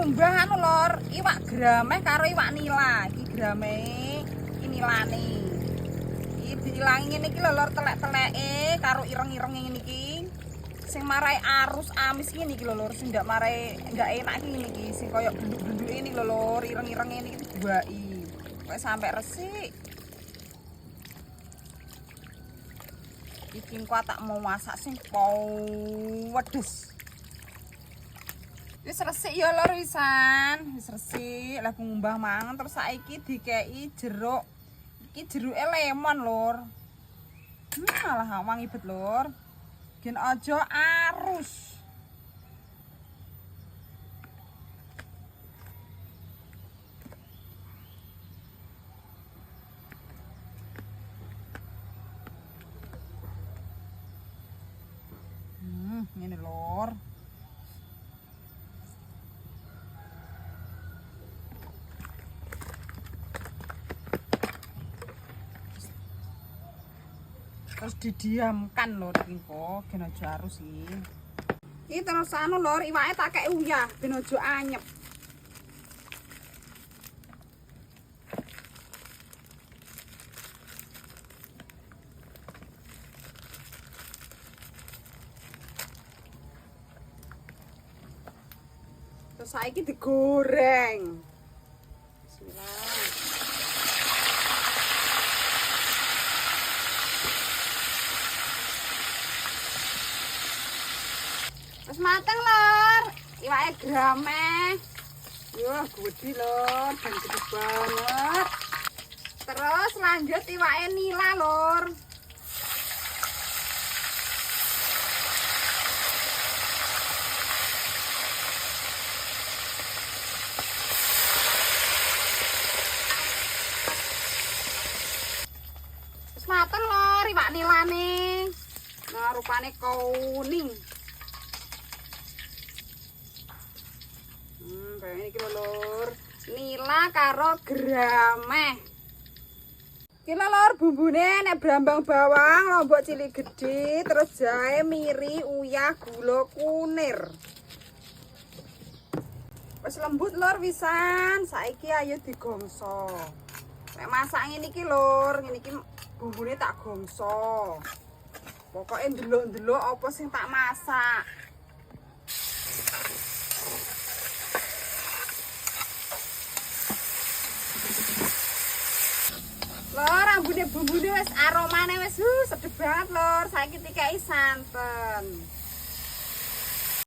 ngumbah anu lor, iwak grameh karo iwak nila. Iki grameh, iki nilane. Iki diilangi ngene iki lho lor, telek-teleke karo ireng-irenge ngene iki. Sing marai arus amis ngene iki lho lor, sing ndak marai ndak enak iki ngene iki, sing koyo benduk-benduke ini lho lor, ireng-irenge ngene iki dibuaki. Kok sampai resik. Iki engko tak mau masak sing pedes. Wis resik ya lor wisan, wis resik. Lah ngumbah mangan terus saiki dikeki jeruk. Iki jeruke lemon lor. Malah wangi bet lor. Gen aja arus. Ngene lor. Terus didiamkan lor iki kok ben aja arus iki. Iki terus anu lor, iwake tak kek uyah ben aja anyep. Terus saiki digoreng. Bismillah. Wis mateng lor, iwake grameh. Wah, gede lor, dan gede banget. Terus lanjut iwake nila lor. Wis mateng lor iwak nilane. Nah, rupane kuning. Kayak ini kilo lor, nila karo grameh. Kilo lor bumbune nek brambang bawang, lombok cilik gede, terus jahe, miri, uyah, gula, kunir. Wis lembut lor wisan, saiki ayo digongso. Nek masak ngene iki lor, ngene iki bumbune tak gongso. Pokoke ndelok-ndelok apa sing tak masak. Lor, ambune bumbune wis aromane wis sedep banget lor. Saiki dikeki santen.